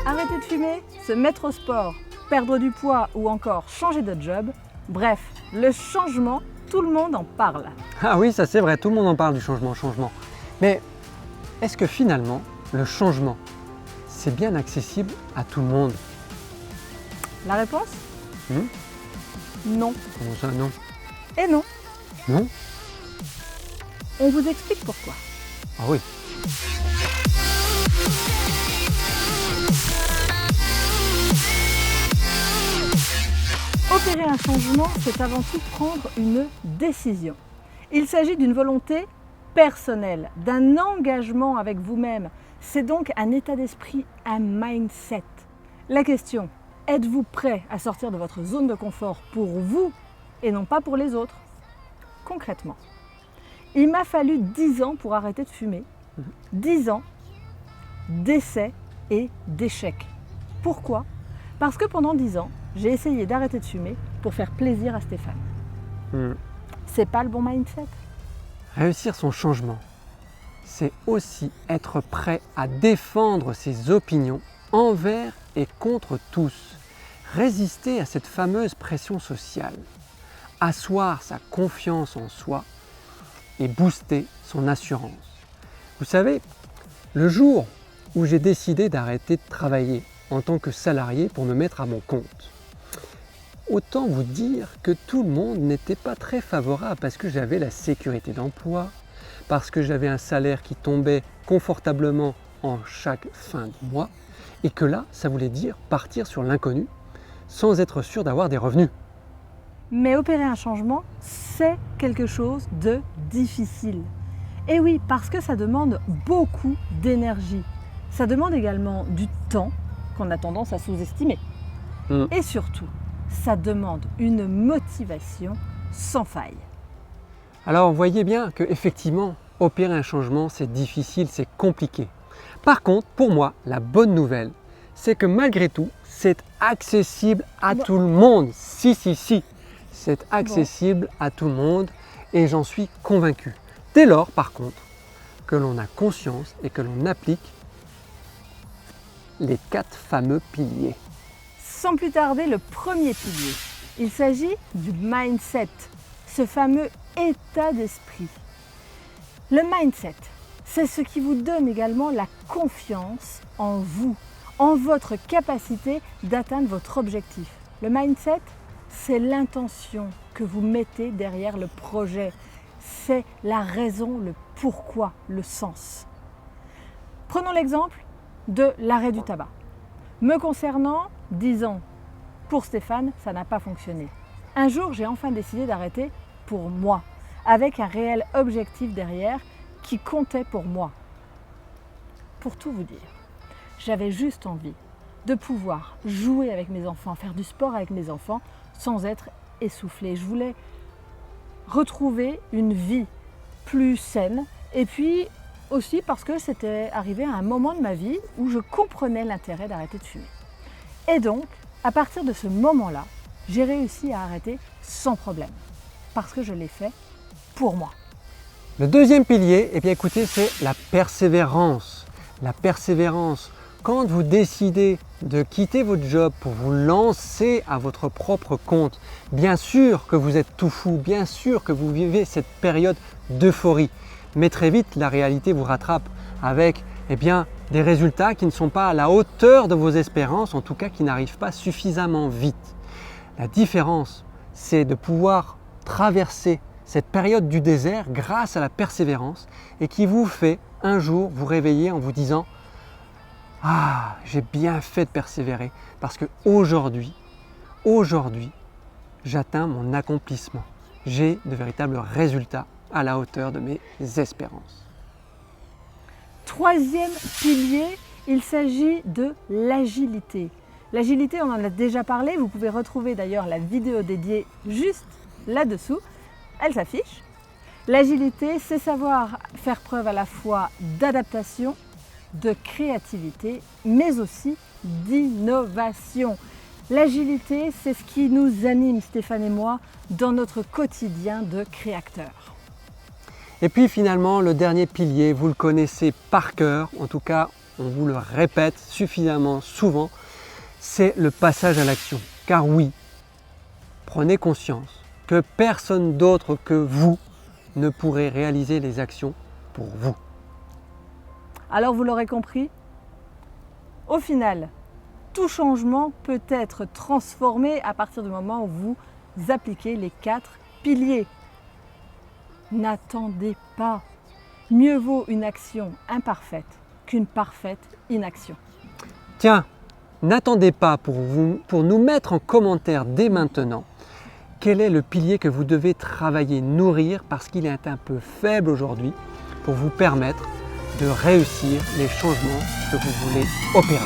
Arrêter de fumer, se mettre au sport, perdre du poids ou encore changer de job. Bref, le changement, tout le monde en parle. Ah oui, ça c'est vrai, tout le monde en parle du changement. Mais est-ce que finalement, le changement, c'est bien accessible à tout le monde? La réponse? Non. Comment ça, non? Et non. Non? On vous explique pourquoi. Ah oui. Opérer un changement, c'est avant tout prendre une décision. Il s'agit d'une volonté personnelle, d'un engagement avec vous-même. C'est donc un état d'esprit, un mindset. La question, êtes-vous prêt à sortir de votre zone de confort pour vous et non pas pour les autres? Concrètement, il m'a fallu 10 ans pour arrêter de fumer. 10 ans d'essais et d'échecs. Pourquoi? Parce que pendant 10 ans, j'ai essayé d'arrêter de fumer pour faire plaisir à Stéphane. C'est pas le bon mindset. Réussir son changement, c'est aussi être prêt à défendre ses opinions envers et contre tous. Résister à cette fameuse pression sociale. Asseoir sa confiance en soi et booster son assurance. Vous savez, le jour où j'ai décidé d'arrêter de travailler en tant que salarié pour me mettre à mon compte, autant vous dire que tout le monde n'était pas très favorable parce que j'avais la sécurité d'emploi, parce que j'avais un salaire qui tombait confortablement en chaque fin de mois et que là, ça voulait dire partir sur l'inconnu sans être sûr d'avoir des revenus. Mais opérer un changement, c'est quelque chose de difficile. Et oui, parce que ça demande beaucoup d'énergie. Ça demande également du temps qu'on a tendance à sous-estimer. Et surtout, ça demande une motivation sans faille. Alors vous voyez bien qu'effectivement, opérer un changement, c'est difficile, c'est compliqué. Par contre, pour moi, la bonne nouvelle, c'est que malgré tout, c'est accessible à tout le monde. Si. C'est accessible à tout le monde et j'en suis convaincu. Dès lors, par contre, que l'on a conscience et que l'on applique les 4 fameux piliers. Sans plus tarder, le premier pilier. Il s'agit du mindset, ce fameux état d'esprit. Le mindset, c'est ce qui vous donne également la confiance en vous, en votre capacité d'atteindre votre objectif. Le mindset, c'est l'intention que vous mettez derrière le projet. C'est la raison, le pourquoi, le sens. Prenons l'exemple de l'arrêt du tabac. Me concernant, 10 ans. Pour Stéphane, ça n'a pas fonctionné. Un jour, j'ai enfin décidé d'arrêter pour moi, avec un réel objectif derrière qui comptait pour moi. Pour tout vous dire, j'avais juste envie de pouvoir jouer avec mes enfants, faire du sport avec mes enfants sans être essoufflée. Je voulais retrouver une vie plus saine et puis aussi parce que c'était arrivé à un moment de ma vie où je comprenais l'intérêt d'arrêter de fumer. Et donc, à partir de ce moment-là, j'ai réussi à arrêter sans problème parce que je l'ai fait pour moi. Le deuxième pilier, eh bien écoutez, c'est la persévérance. La persévérance. Quand vous décidez de quitter votre job pour vous lancer à votre propre compte, bien sûr que vous êtes tout fou, bien sûr que vous vivez cette période d'euphorie. Mais très vite, la réalité vous rattrape avec des résultats qui ne sont pas à la hauteur de vos espérances, en tout cas qui n'arrivent pas suffisamment vite. La différence, c'est de pouvoir traverser cette période du désert grâce à la persévérance et qui vous fait un jour vous réveiller en vous disant « Ah, j'ai bien fait de persévérer parce que aujourd'hui, j'atteins mon accomplissement. J'ai de véritables résultats à la hauteur de mes espérances. » Troisième pilier, il s'agit de l'agilité. L'agilité, on en a déjà parlé, vous pouvez retrouver d'ailleurs la vidéo dédiée juste là-dessous, elle s'affiche. L'agilité, c'est savoir faire preuve à la fois d'adaptation, de créativité, mais aussi d'innovation. L'agilité, c'est ce qui nous anime, Stéphane et moi, dans notre quotidien de créateurs. Et puis finalement, le dernier pilier, vous le connaissez par cœur, en tout cas on vous le répète suffisamment souvent, c'est le passage à l'action. Car oui, prenez conscience que personne d'autre que vous ne pourrait réaliser les actions pour vous. Alors vous l'aurez compris, au final, tout changement peut être transformé à partir du moment où vous appliquez les 4 piliers. N'attendez pas. Mieux vaut une action imparfaite qu'une parfaite inaction. Tiens, n'attendez pas pour nous mettre en commentaire dès maintenant quel est le pilier que vous devez travailler, nourrir parce qu'il est un peu faible aujourd'hui pour vous permettre de réussir les changements que vous voulez opérer.